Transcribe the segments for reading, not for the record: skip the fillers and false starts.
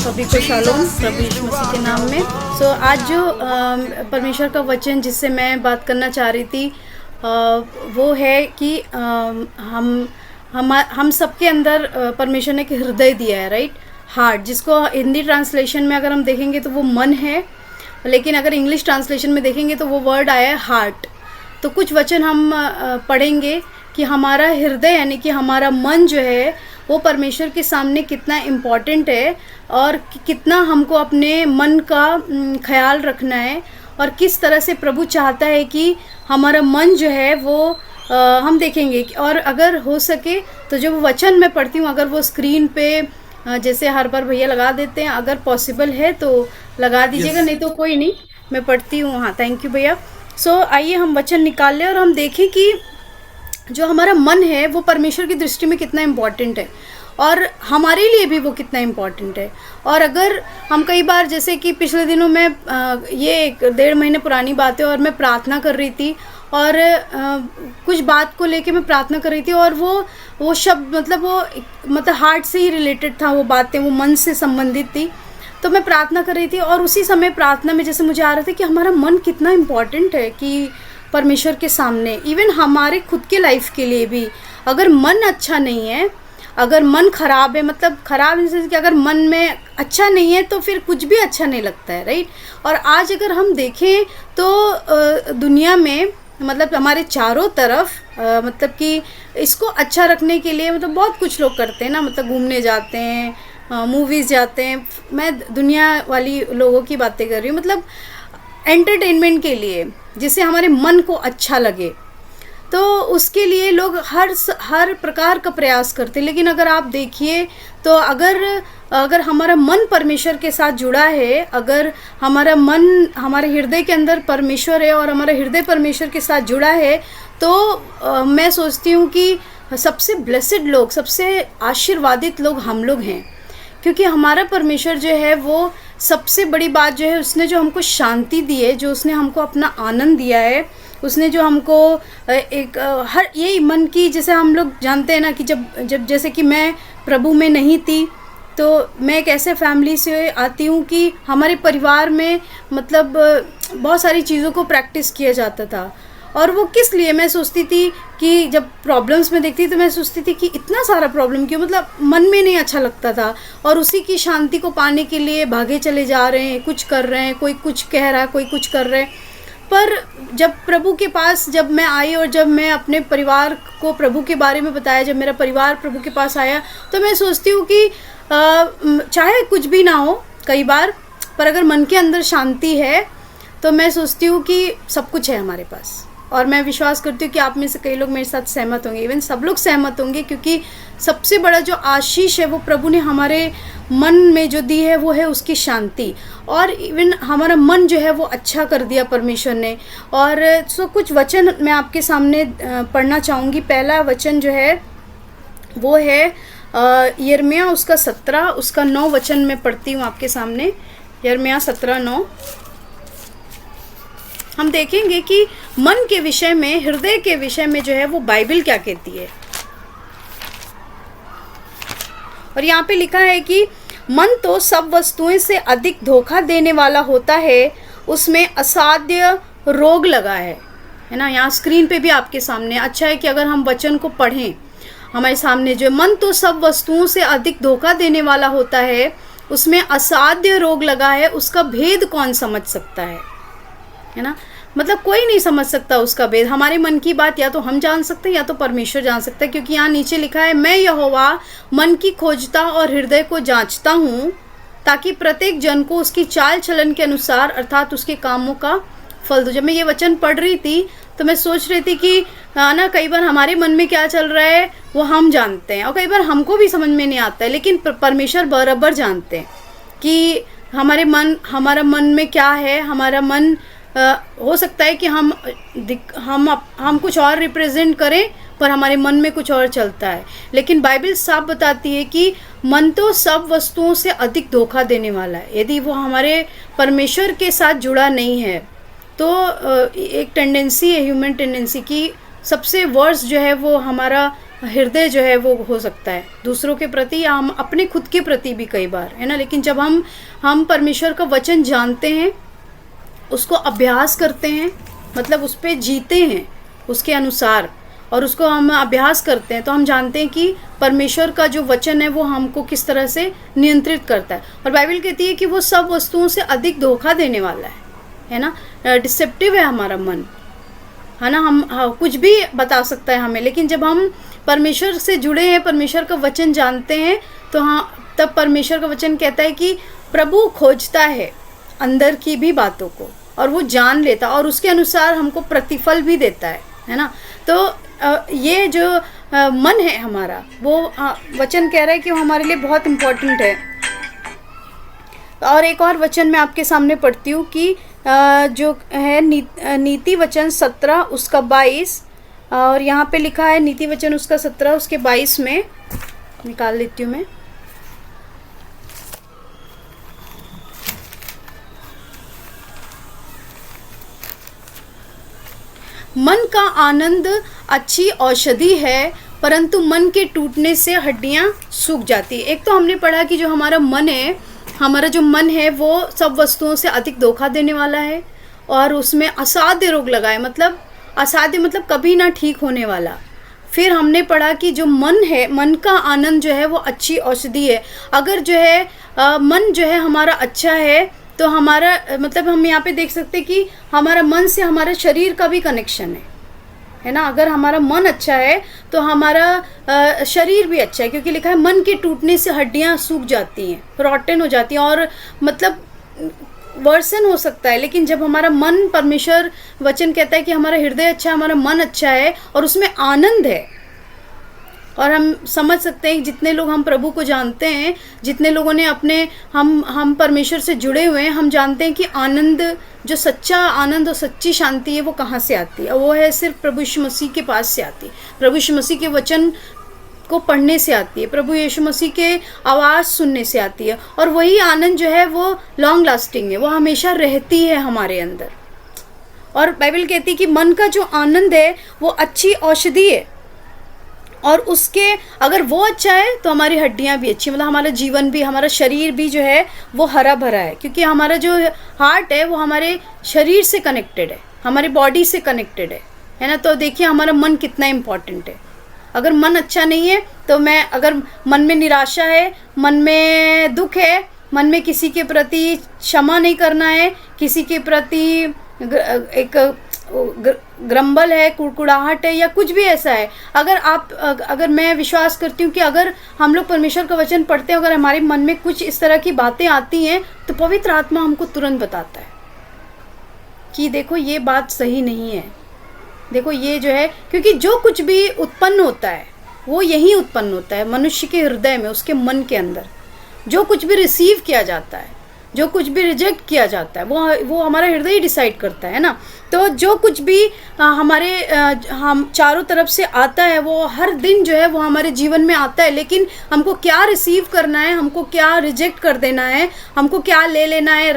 सभी को शालोम प्रभु यीशु मसीह के नाम में। आज जो परमेश्वर का वचन जिससे मैं बात करना चाह रही थी वो है कि हम सबके अंदर परमेश्वर ने एक हृदय दिया है, राइट, हार्ट, जिसको हिंदी ट्रांसलेशन में अगर हम देखेंगे तो वो मन है, लेकिन अगर इंग्लिश ट्रांसलेशन में देखेंगे तो वो वर्ड आया है हार्ट। तो कुछ वचन हम पढ़ेंगे कि हमारा हृदय यानी कि हमारा मन जो है वो परमेश्वर के सामने कितना इम्पॉर्टेंट है और कितना हमको अपने मन का ख्याल रखना है और किस तरह से प्रभु चाहता है कि हमारा मन जो है वो हम देखेंगे। और अगर हो सके तो जो वचन मैं पढ़ती हूँ अगर वो स्क्रीन पे जैसे हर बार भैया लगा देते हैं, अगर पॉसिबल है तो लगा दीजिएगा, नहीं तो कोई नहीं, मैं पढ़ती हूँ। हाँ, थैंक यू भैया। आइए हम वचन निकाल लें और हम देखें कि जो हमारा मन है वो परमेश्वर की दृष्टि में कितना इम्पॉर्टेंट है और हमारे लिए भी वो कितना इम्पॉर्टेंट है। और अगर हम कई बार, जैसे कि पिछले दिनों में ये 1.5 महीने पुरानी बात है और मैं प्रार्थना कर रही थी और कुछ बात को लेके मैं प्रार्थना कर रही थी और वो शब्द मतलब हार्ट से ही रिलेटेड था, वो बातें वो मन से संबंधित थी। तो मैं प्रार्थना कर रही थी और उसी समय प्रार्थना में जैसे मुझे आ रहा था कि हमारा मन कितना इम्पॉर्टेंट है कि परमेश्वर के सामने, इवन हमारे खुद के लाइफ के लिए भी। अगर मन अच्छा नहीं है, अगर मन खराब है, मतलब खराब इन कि अगर मन में अच्छा नहीं है तो फिर कुछ भी अच्छा नहीं लगता है, राइट। और आज अगर हम देखें तो दुनिया में मतलब हमारे चारों तरफ मतलब कि इसको अच्छा रखने के लिए मतलब बहुत कुछ लोग करते हैं ना, मतलब घूमने जाते हैं, मूवीज़ जाते हैं। मैं दुनिया वाली लोगों की बातें कर रही हूँ, मतलब एंटरटेनमेंट के लिए, जिससे हमारे मन को अच्छा लगे, तो उसके लिए लोग हर प्रकार का प्रयास करते हैं। लेकिन अगर आप देखिए तो अगर हमारा मन परमेश्वर के साथ जुड़ा है, अगर हमारा मन हमारे हृदय के अंदर परमेश्वर है और हमारा हृदय परमेश्वर के साथ जुड़ा है, तो मैं सोचती हूँ कि सबसे ब्लेसेड लोग, सबसे आशीर्वादित लोग हम लोग हैं। क्योंकि हमारा परमेश्वर जो है वो सबसे बड़ी बात जो है, उसने जो हमको शांति दी है, जो उसने हमको अपना आनंद दिया है, उसने जो हमको एक हर यही मन की, जैसे हम लोग जानते हैं ना कि जब जैसे कि मैं प्रभु में नहीं थी तो मैं एक ऐसे फैमिली से आती हूँ कि हमारे परिवार में मतलब बहुत सारी चीज़ों को प्रैक्टिस किया जाता था। और वो किस लिए, मैं सोचती थी कि जब प्रॉब्लम्स में देखती तो मैं सोचती थी कि इतना सारा प्रॉब्लम क्यों, मतलब मन में नहीं अच्छा लगता था और उसी की शांति को पाने के लिए भागे चले जा रहे हैं, कुछ कर रहे हैं, कोई कुछ कह रहा है, कोई कुछ कर रहे हैं। पर जब प्रभु के पास जब मैं आई और जब मैं अपने परिवार को प्रभु के बारे में बताया, जब मेरा परिवार प्रभु के पास आया, तो मैं सोचती हूँ कि चाहे कुछ भी ना हो कई बार, पर अगर मन के अंदर शांति है तो मैं सोचती हूँ कि सब कुछ है हमारे पास। और मैं विश्वास करती हूँ कि आप में से कई लोग मेरे साथ सहमत होंगे, इवन सब लोग सहमत होंगे, क्योंकि सबसे बड़ा जो आशीष है वो प्रभु ने हमारे मन में जो दी है वो है उसकी शांति। और इवन हमारा मन जो है वो अच्छा कर दिया परमेश्वर ने। और कुछ वचन मैं आपके सामने पढ़ना चाहूँगी। पहला वचन जो है वो है यिर्मयाह उसका 17 उसका 9 वचन मैं पढ़ती हूँ आपके सामने। यिर्मयाह 17:9 हम देखेंगे कि मन के विषय में, हृदय के विषय में जो है वो बाइबल क्या कहती है। और यहाँ पे लिखा है कि मन तो सब वस्तुओं से अधिक धोखा देने वाला होता है, उसमें असाध्य रोग लगा है ना। यहाँ स्क्रीन पे भी आपके सामने अच्छा है कि अगर हम वचन को पढ़ें, हमारे सामने जो मन तो सब वस्तुओं से अधिक धोखा देने वाला होता है, उसमें असाध्य रोग लगा है, उसका भेद कौन समझ सकता है ना। मतलब कोई नहीं समझ सकता उसका भेद। हमारे मन की बात या तो हम जान सकते हैं या तो परमेश्वर जान सकता है, क्योंकि यहाँ नीचे लिखा है, मैं यहोवा मन की खोजता और हृदय को जांचता हूँ, ताकि प्रत्येक जन को उसकी चाल चलन के अनुसार अर्थात उसके कामों का फल दो। जब मैं ये वचन पढ़ रही थी तो मैं सोच रही थी कि ना कई बार हमारे मन में क्या चल रहा है वो हम जानते हैं और कई बार हमको भी समझ में नहीं आता है, लेकिन परमेश्वर बराबर जानते हैं कि हमारा मन में क्या है। हमारा मन हो सकता है कि हम कुछ और रिप्रेजेंट करें पर हमारे मन में कुछ और चलता है। लेकिन बाइबल साफ बताती है कि मन तो सब वस्तुओं से अधिक धोखा देने वाला है। यदि वो हमारे परमेश्वर के साथ जुड़ा नहीं है तो एक टेंडेंसी है, ह्यूमन टेंडेंसी की सबसे वर्स्ट जो है वो हमारा हृदय जो है वो हो सकता है दूसरों के प्रति या हम अपने खुद के प्रति भी कई बार, है ना। लेकिन जब हम परमेश्वर का वचन जानते हैं, उसको अभ्यास करते हैं, मतलब उस पर जीते हैं उसके अनुसार, और उसको हम अभ्यास करते हैं, तो हम जानते हैं कि परमेश्वर का जो वचन है वो हमको किस तरह से नियंत्रित करता है। और बाइबल कहती है कि वो सब वस्तुओं से अधिक धोखा देने वाला है ना। डिसेप्टिव है हमारा मन, है ना। हम कुछ भी बता सकता है हमें, लेकिन जब हम परमेश्वर से जुड़े हैं, परमेश्वर का वचन जानते हैं, तो हाँ, तब परमेश्वर का वचन कहता है कि प्रभु खोजता है अंदर की भी बातों को, और वो जान लेता और उसके अनुसार हमको प्रतिफल भी देता है ना। तो ये जो मन है हमारा, वो वचन कह रहा है कि वो हमारे लिए बहुत इम्पोर्टेंट है। और एक और वचन मैं आपके सामने पढ़ती हूँ कि जो है नीति वचन 17 उसका 22, और यहाँ पे लिखा है नीति वचन उसका 17 उसके 22 में, निकाल लेती हूँ मैं। मन का आनंद अच्छी औषधि है, परंतु मन के टूटने से हड्डियां सूख जाती है। एक तो हमने पढ़ा कि जो हमारा मन है, हमारा जो मन है वो सब वस्तुओं से अधिक धोखा देने वाला है, और उसमें असाध्य रोग लगा है, मतलब असाध्य मतलब कभी ना ठीक होने वाला। फिर हमने पढ़ा कि जो मन है, मन का आनंद जो है वो अच्छी औषधि है। अगर जो है मन जो है हमारा अच्छा है, तो हमारा मतलब हम यहाँ पे देख सकते हैं कि हमारा मन से हमारा शरीर का भी कनेक्शन है ना। अगर हमारा मन अच्छा है तो हमारा शरीर भी अच्छा है, क्योंकि लिखा है मन के टूटने से हड्डियाँ सूख जाती हैं, रॉटन हो जाती हैं, और मतलब वर्सन हो सकता है। लेकिन जब हमारा मन, परमेश्वर वचन कहता है कि हमारा हृदय अच्छा है, हमारा मन अच्छा है और उसमें आनंद है, और हम समझ सकते हैं जितने लोग हम प्रभु को जानते हैं, जितने लोगों ने अपने हम परमेश्वर से जुड़े हुए हैं, हम जानते हैं कि आनंद, जो सच्चा आनंद और सच्ची शांति है वो कहाँ से आती है। वो है सिर्फ प्रभु यीशु मसीह के पास से आती है, प्रभु यीशु मसीह के वचन को पढ़ने से आती है, प्रभु यीशु मसीह के आवाज़ सुनने से आती है। और वही आनंद जो है वो लॉन्ग लास्टिंग है, वो हमेशा रहती है हमारे अंदर। और बाइबल कहती है कि मन का जो आनंद है वो अच्छी औषधि है, और उसके अगर वो अच्छा है तो हमारी हड्डियां भी अच्छी, मतलब हमारा जीवन भी, हमारा शरीर भी जो है वो हरा भरा है, क्योंकि हमारा जो हार्ट है वो हमारे शरीर से कनेक्टेड है, हमारी बॉडी से कनेक्टेड है ना। तो देखिए हमारा मन कितना इम्पॉर्टेंट है। अगर मन अच्छा नहीं है तो अगर मन में निराशा है, मन में दुख है, मन में किसी के प्रति क्षमा नहीं करना है, किसी के प्रति एक ग्रम्बल है, कुड़कुड़ाहट है, या कुछ भी ऐसा है, अगर मैं विश्वास करती हूँ कि अगर हम लोग परमेश्वर का वचन पढ़ते हैं, अगर हमारे मन में कुछ इस तरह की बातें आती हैं, तो पवित्र आत्मा हमको तुरंत बताता है कि देखो ये बात सही नहीं है, देखो ये जो है, क्योंकि जो कुछ भी उत्पन्न होता है वो यही उत्पन्न होता है मनुष्य के हृदय में, उसके मन के अंदर। जो कुछ भी रिसीव किया जाता है, जो कुछ भी रिजेक्ट किया जाता है, वो हमारा हृदय ही डिसाइड करता है ना। तो जो कुछ भी हम चारों तरफ से आता है, वो हर दिन जो है वो हमारे जीवन में आता है, लेकिन हमको क्या रिसीव करना है, हमको क्या रिजेक्ट कर देना है, हमको क्या ले लेना है,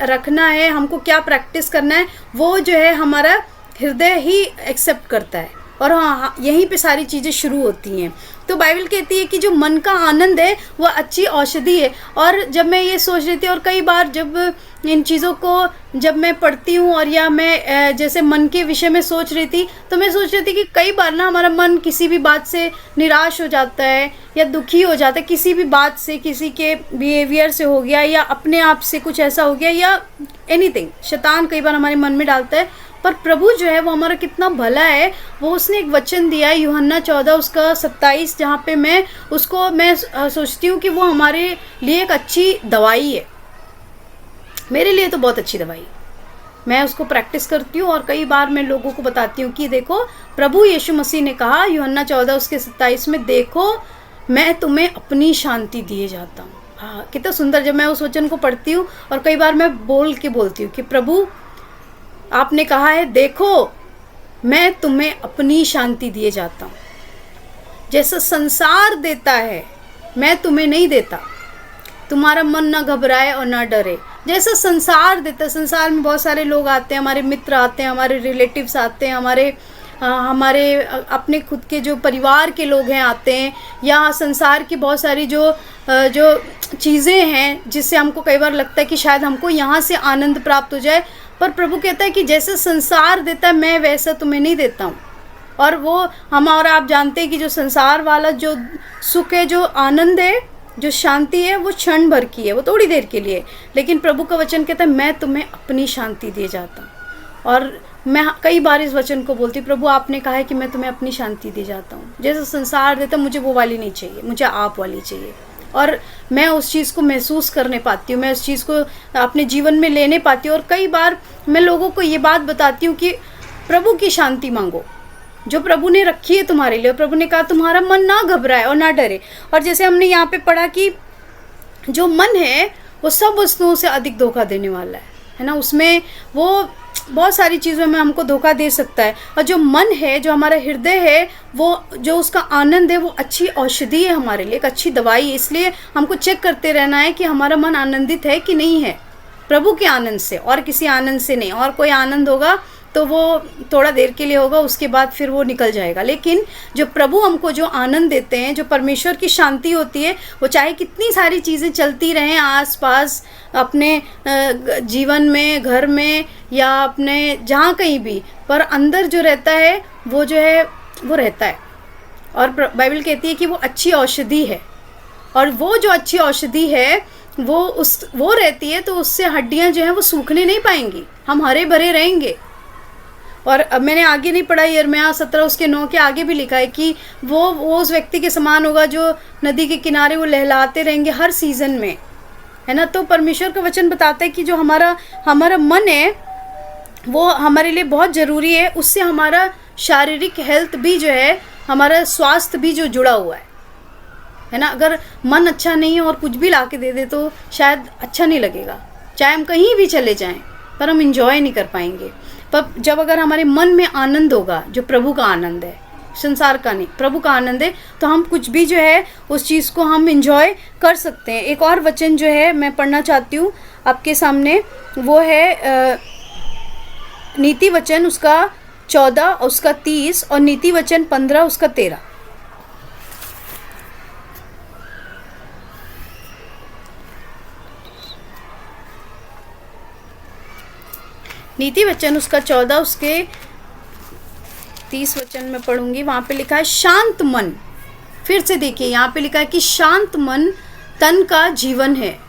रखना है, हमको क्या प्रैक्टिस करना है, वो जो है हमारा हृदय ही एक्सेप्ट करता है। और हाँ, यहीं पे सारी चीज़ें शुरू होती हैं। तो बाइबल कहती है कि जो मन का आनंद है वह अच्छी औषधि है। और जब मैं ये सोच रही थी, और कई बार जब इन चीज़ों को जब मैं पढ़ती हूँ, और या मैं जैसे मन के विषय में सोच रही थी, तो मैं सोच रही थी कि कई बार ना हमारा मन किसी भी बात से निराश हो जाता है, या दुखी हो जाता है, किसी भी बात से, किसी के बिहेवियर से हो गया, या अपने आप से कुछ ऐसा हो गया, या एनीथिंग शैतान कई बार हमारे मन में डालता है। पर प्रभु जो है वो हमारा कितना भला है, वो उसने एक वचन दिया है यूहन्ना 14 उसका 27, जहाँ पे मैं सोचती हूँ कि वो हमारे लिए एक अच्छी दवाई है। मेरे लिए तो बहुत अच्छी दवाई, मैं उसको प्रैक्टिस करती हूँ, और कई बार मैं लोगों को बताती हूँ कि देखो प्रभु यीशु मसीह ने कहा यूहन्ना 14 उसके 27 में, देखो मैं तुम्हें अपनी शांति दिए जाता हूँ। हाँ, कितना सुंदर। जब मैं उस वचन को पढ़ती हूँ, और कई बार मैं बोलती हूँ कि प्रभु आपने कहा है, देखो मैं तुम्हें अपनी शांति दिए जाता हूँ, जैसा संसार देता है मैं तुम्हें नहीं देता, तुम्हारा मन ना घबराए और ना डरे। जैसा संसार देता है, संसार में बहुत सारे लोग आते हैं, हमारे मित्र आते हैं, हमारे रिलेटिव्स आते हैं, हमारे हमारे अपने खुद के जो परिवार के लोग हैं आते हैं, या संसार की बहुत सारी जो चीज़ें हैं जिससे हमको कई बार लगता है कि शायद हमको यहाँ से आनंद प्राप्त हो जाए, पर प्रभु कहता है कि जैसे संसार देता है मैं वैसा तुम्हें नहीं देता हूँ। और वो हम और आप जानते हैं कि जो संसार वाला जो सुख है, जो आनंद है, जो शांति है, वो क्षण भर की है, वो थोड़ी देर के लिए। लेकिन प्रभु का वचन कहता है मैं तुम्हें अपनी शांति दे जाता हूँ। और मैं कई बार इस वचन को बोलती, प्रभु आपने कहा है कि मैं तुम्हें अपनी शांति दे जाता हूँ। जैसे संसार देता मुझे वो वाली नहीं चाहिए, मुझे आप वाली चाहिए। और मैं उस चीज़ को महसूस करने पाती हूँ, मैं उस चीज़ को अपने जीवन में लेने पाती हूँ। और कई बार मैं लोगों को ये बात बताती हूँ कि प्रभु की शांति मांगो जो प्रभु ने रखी है तुम्हारे लिए। प्रभु ने कहा तुम्हारा मन ना घबराए और ना डरे। और जैसे हमने यहाँ पे पढ़ा कि जो मन है वो सब वस्तुओं से अधिक धोखा देने वाला है ना। उसमें वो बहुत सारी चीज़ों में हमको धोखा दे सकता है। और जो मन है, जो हमारा हृदय है, वो जो उसका आनंद है, वो अच्छी औषधि है हमारे लिए, एक अच्छी दवाई है। इसलिए हमको चेक करते रहना है कि हमारा मन आनंदित है कि नहीं है, प्रभु के आनंद से और किसी आनंद से नहीं। और कोई आनंद होगा तो वो थोड़ा देर के लिए होगा, उसके बाद फिर वो निकल जाएगा। लेकिन जो प्रभु हमको जो आनंद देते हैं, जो परमेश्वर की शांति होती है, वो चाहे कितनी सारी चीज़ें चलती रहें आसपास अपने जीवन में, घर में, या अपने जहाँ कहीं भी, पर अंदर जो रहता है वो जो है वो रहता है। और बाइबल कहती है कि वो अच्छी औषधि है। और वो जो अच्छी औषधि है वो रहती है, तो उससे हड्डियाँ जो हैं वो सूखने नहीं पाएंगी, हम हरे भरे रहेंगे। और अब मैंने आगे नहीं पढ़ा, यिर्मयाह 17:9 के आगे भी लिखा है कि वो उस व्यक्ति के समान होगा जो नदी के किनारे वो लहलाते रहेंगे हर सीज़न में, है ना। तो परमेश्वर का वचन बताता है कि जो हमारा मन है वो हमारे लिए बहुत ज़रूरी है। उससे हमारा शारीरिक हेल्थ भी जो है, हमारा स्वास्थ्य भी जो जुड़ा हुआ है ना। अगर मन अच्छा नहीं है और कुछ भी ला के दे दे तो शायद अच्छा नहीं लगेगा, चाहे हम कहीं भी चले जाएं, पर हम इंजॉय नहीं कर पाएंगे। पर जब अगर हमारे मन में आनंद होगा, जो प्रभु का आनंद है, संसार का नहीं, प्रभु का आनंद है, तो हम कुछ भी जो है उस चीज़ को हम इंजॉय कर सकते हैं। एक और वचन जो है मैं पढ़ना चाहती हूँ आपके सामने, वो है नीति वचन उसका 14 उसका 30 और नीति वचन 15 उसका 13। नीति वचन उसका 14 उसके 30 वचन में पढ़ूंगी। वहाँ पे लिखा है शांत मन। फिर से देखिए, यहाँ पे लिखा है कि शांत मन तन का जीवन है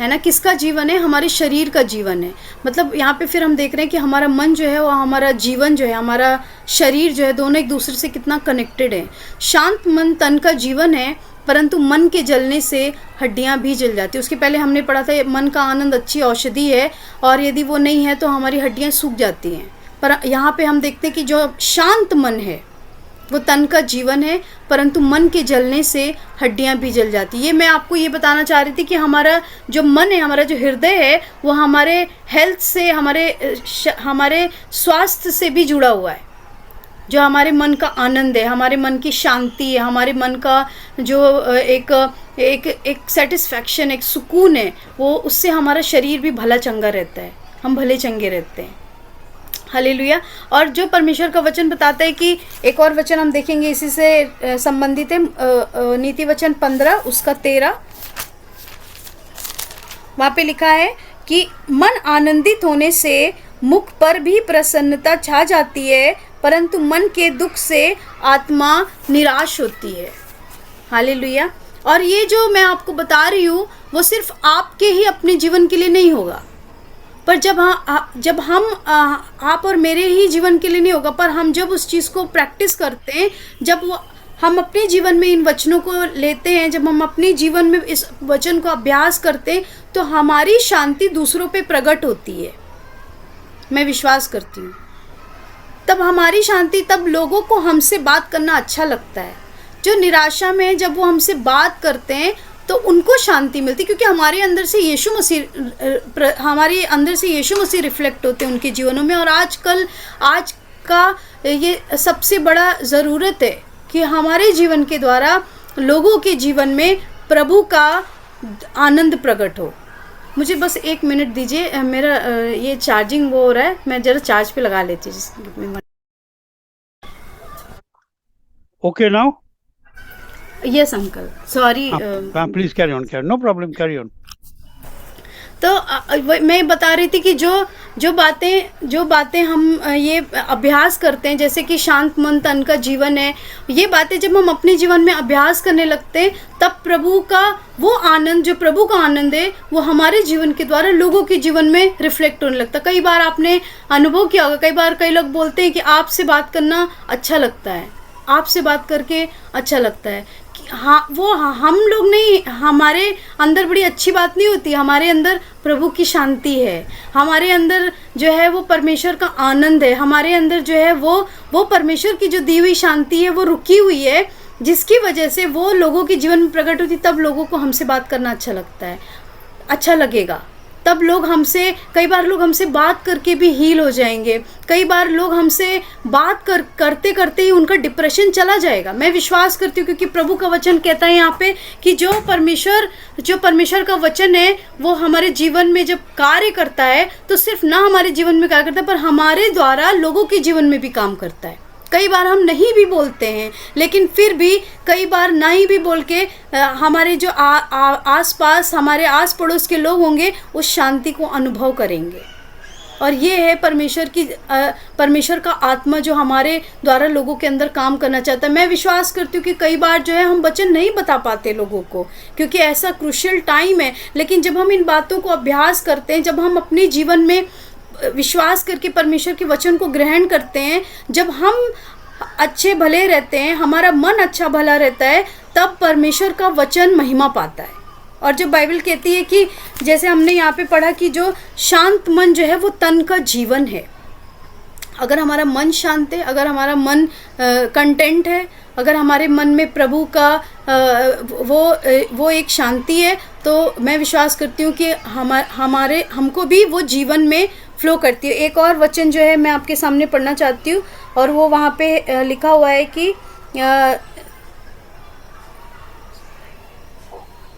ना। किसका जीवन है? हमारे शरीर का जीवन है। मतलब यहाँ पे फिर हम देख रहे हैं कि हमारा मन जो है, वो हमारा जीवन जो है, हमारा शरीर जो है, दोनों एक दूसरे से कितना कनेक्टेड है। शांत मन तन का जीवन है, परंतु मन के जलने से हड्डियां भी जल जाती है। उसके पहले हमने पढ़ा था मन का आनंद अच्छी औषधि है, और यदि वो नहीं है तो हमारी हड्डियां सूख जाती हैं। पर यहाँ पे हम देखते हैं कि जो शांत मन है वो तन का जीवन है, परंतु मन के जलने से हड्डियां भी जल जाती है। ये मैं आपको ये बताना चाह रही थी कि हमारा जो मन है, हमारा जो हृदय है, वो हमारे हेल्थ से, हमारे स्वास्थ्य से भी जुड़ा हुआ है। जो हमारे मन का आनंद है, हमारे मन की शांति है, हमारे मन का जो एक सेटिस्फैक्शन, एक सुकून है, वो उससे हमारा शरीर भी भला चंगा रहता है, हम भले चंगे रहते हैं। हालेलुया। और जो परमेश्वर का वचन बताता है कि एक और वचन हम देखेंगे इसी से संबंधित है, नीति वचन 15 उसका 13। वहाँ पे लिखा है कि मन आनंदित होने से मुख पर भी प्रसन्नता छा जाती है, परंतु मन के दुख से आत्मा निराश होती है। हालेलुया। और ये जो मैं आपको बता रही हूँ वो सिर्फ आपके ही अपने जीवन के लिए नहीं होगा, पर जब हम आप और मेरे ही जीवन के लिए नहीं होगा, पर हम जब उस चीज़ को प्रैक्टिस करते हैं, जब हम अपने जीवन में इन वचनों को लेते हैं, जब हम अपने जीवन में इस वचन को अभ्यास करते हैं, तो हमारी शांति दूसरों पे प्रकट होती है। मैं विश्वास करती हूँ तब हमारी शांति, तब लोगों को हमसे बात करना अच्छा लगता है। जो निराशा में है, जब वो हमसे बात करते हैं तो उनको शांति मिलती, क्योंकि हमारे अंदर से यीशु मसीह रिफ्लेक्ट होते हैं उनके जीवनों में। और आज का ये सबसे बड़ा ज़रूरत है कि हमारे जीवन के द्वारा लोगों के जीवन में प्रभु का आनंद प्रकट हो। मुझे बस 1 मिनट दीजिए, मेरा ये चार्जिंग वो हो रहा है, मैं ज़रा चार्ज पे लगा लेती हूँ। Okay now? Yes uncle, sorry. Please carry on. No problem, carry on. तो मैं बता रही थी कि जो बातें हम ये अभ्यास करते हैं, जैसे कि शांत मन तन का जीवन है, ये बातें जब हम अपने जीवन में अभ्यास करने लगते हैं, तब प्रभु का वो आनंद, जो प्रभु का आनंद है, वो हमारे जीवन के द्वारा लोगों के जीवन में रिफ्लेक्ट होने लगता है। कई बार आपने अनुभव किया होगा, कई बार कई लोग बोलते हैं कि आपसे बात करना अच्छा लगता है, आपसे बात करके अच्छा लगता है। हाँ, वो हम लोग नहीं, हमारे अंदर बड़ी अच्छी बात नहीं होती, हमारे अंदर प्रभु की शांति है, हमारे अंदर जो है वो परमेश्वर का आनंद है, हमारे अंदर जो है वो परमेश्वर की जो दी हुई शांति है वो रुकी हुई है, जिसकी वजह से वो लोगों के जीवन में प्रकट होती। तब लोगों को हमसे बात करना अच्छा लगता है, अच्छा लगेगा। तब लोग हमसे, कई बार लोग हमसे बात करके भी हील हो जाएंगे, कई बार लोग हमसे बात करते करते ही उनका डिप्रेशन चला जाएगा। मैं विश्वास करती हूँ, क्योंकि प्रभु का वचन कहता है यहाँ पे कि जो परमेश्वर का वचन है वो हमारे जीवन में जब कार्य करता है, तो सिर्फ ना हमारे जीवन में कार्य करता है, पर हमारे द्वारा लोगों के जीवन में भी काम करता है। कई बार हम नहीं भी बोलते हैं, लेकिन फिर भी कई बार नहीं भी बोल के हमारे जो आस-पास, हमारे आस पड़ोस के लोग होंगे, उस शांति को अनुभव करेंगे। और ये है परमेश्वर का आत्मा जो हमारे द्वारा लोगों के अंदर काम करना चाहता है। मैं विश्वास करती हूँ कि कई बार जो है हम वचन नहीं बता पाते लोगों को, क्योंकि ऐसा क्रूशियल टाइम है, लेकिन जब हम इन बातों को अभ्यास करते हैं, जब हम अपने जीवन में विश्वास करके परमेश्वर के वचन को ग्रहण करते हैं, जब हम अच्छे भले रहते हैं, हमारा मन अच्छा भला रहता है, तब परमेश्वर का वचन महिमा पाता है। और जब बाइबल कहती है कि जैसे हमने यहाँ पे पढ़ा कि जो शांत मन जो है वो तन का जीवन है। अगर हमारा मन शांत है, अगर हमारा मन कंटेंट है, अगर हमारे मन में प्रभु का वो एक शांति है, तो मैं विश्वास करती हूँ कि हमको भी वो जीवन में फ्लो करती है। एक और वचन जो है मैं आपके सामने पढ़ना चाहती हूँ, और वो वहाँ पे लिखा हुआ है कि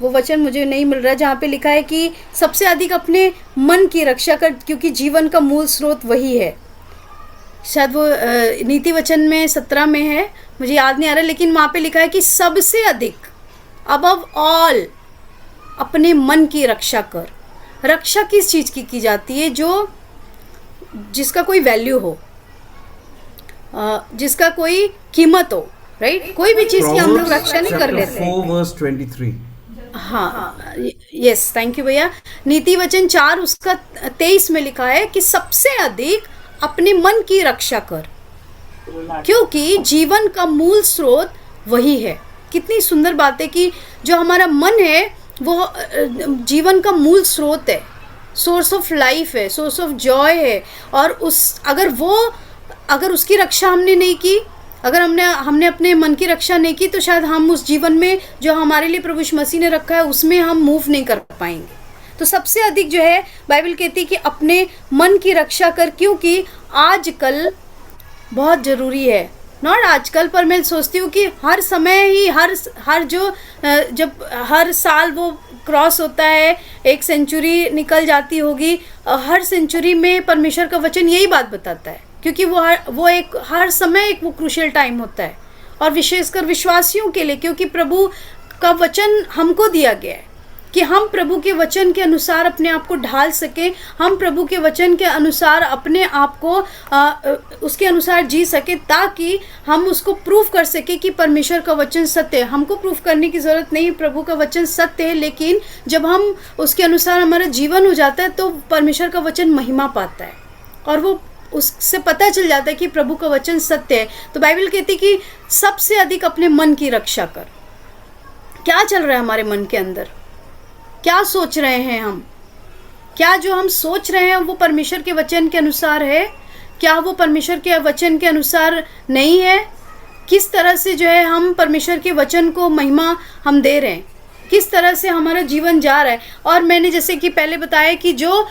वो वचन मुझे नहीं मिल रहा, जहाँ पे लिखा है कि सबसे अधिक अपने मन की रक्षा कर, क्योंकि जीवन का मूल स्रोत वही है। शायद वो नीति वचन में 17 में है, मुझे याद नहीं आ रहा, लेकिन वहाँ पे लिखा है कि सबसे अधिक, अबव ऑल, अपने मन की रक्षा कर। रक्षा किस चीज़ की जाती है? जिसका कोई वैल्यू हो, जिसका कोई कीमत हो, राइट? कोई भी चीज़ की हम लोग रक्षा नहीं कर लेते। 4:23। हाँ, यस, थैंक यू भैया। नीति वचन 4 उसका 23 में लिखा है कि सबसे अधिक अपने मन की रक्षा कर, क्योंकि जीवन का मूल स्रोत वही है। कितनी सुंदर बात है कि जो हमारा मन है वो जीवन का मूल स्रोत है, सोर्स ऑफ लाइफ है, सोर्स ऑफ जॉय है। और अगर उसकी रक्षा हमने नहीं की, अगर हमने अपने मन की रक्षा नहीं की, तो शायद हम उस जीवन में जो हमारे लिए प्रभु यीशु मसीह ने रखा है उसमें हम मूव नहीं कर पाएंगे। तो सबसे अधिक जो है बाइबल कहती है कि अपने मन की रक्षा कर, क्योंकि आजकल बहुत ज़रूरी है। नॉट आजकल, पर मैं सोचती हूँ कि हर समय ही जब हर साल वो क्रॉस होता है, एक सेंचुरी निकल जाती होगी, हर सेंचुरी में परमेश्वर का वचन यही बात बताता है, क्योंकि वो हर समय एक वो क्रूशियल टाइम होता है, और विशेषकर विश्वासियों के लिए, क्योंकि प्रभु का वचन हमको दिया गया है कि हम प्रभु के वचन के अनुसार अपने आप को ढाल सके, हम प्रभु के वचन के अनुसार अपने आप को उसके अनुसार जी सके, ताकि हम उसको प्रूफ कर सके कि परमेश्वर का वचन सत्य है। हमको प्रूफ करने की ज़रूरत नहीं, प्रभु का वचन सत्य है, लेकिन जब हम उसके अनुसार हमारा जीवन हो जाता है तो परमेश्वर का वचन महिमा पाता है, और वो उससे पता चल जाता है कि प्रभु का वचन सत्य है। तो बाइबल कहती है कि सबसे अधिक अपने मन की रक्षा कर। क्या चल रहा है हमारे मन के अंदर? क्या सोच रहे हैं हम? क्या जो हम सोच रहे हैं वो परमेश्वर के वचन के अनुसार है? क्या वो परमेश्वर के वचन के अनुसार नहीं है? किस तरह से जो है हम परमेश्वर के वचन को महिमा हम दे रहे हैं? किस तरह से हमारा जीवन जा रहा है? और मैंने जैसे कि पहले बताया कि जो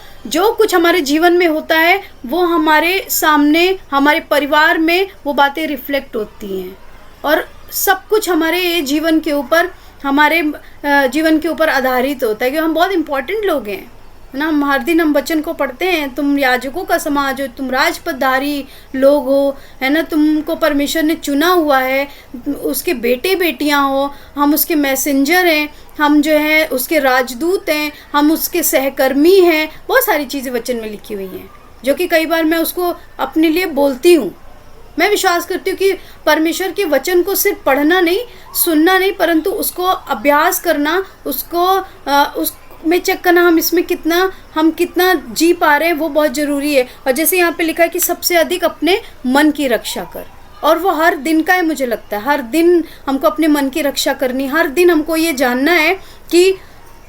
कुछ हमारे जीवन में होता है वो हमारे सामने, हमारे परिवार में वो बातें रिफ्लेक्ट होती हैं, और सब कुछ हमारे जीवन के ऊपर आधारित होता है, कि हम बहुत इम्पोर्टेंट लोग हैं। है ना। हम हर दिन हम वचन को पढ़ते हैं, तुम याजकों का समाज हो, तुम राजपदधारी लोग हो, है ना, तुमको परमेश्वर ने चुना हुआ है, उसके बेटे बेटियां हो, हम उसके मैसेंजर हैं, हम जो है उसके राजदूत हैं, हम उसके सहकर्मी हैं। बहुत सारी चीज़ें वचन में लिखी हुई हैं जो कि कई बार मैं उसको अपने लिए बोलती हूँ। मैं विश्वास करती हूँ कि परमेश्वर के वचन को सिर्फ पढ़ना नहीं, सुनना नहीं, परंतु उसको अभ्यास करना, उसको उसमें चेक करना हम कितना जी पा रहे हैं, वो बहुत ज़रूरी है। और जैसे यहाँ पे लिखा है कि सबसे अधिक अपने मन की रक्षा कर, और वो हर दिन का है। मुझे लगता है हर दिन हमको अपने मन की रक्षा करनी, हर दिन हमको ये जानना है कि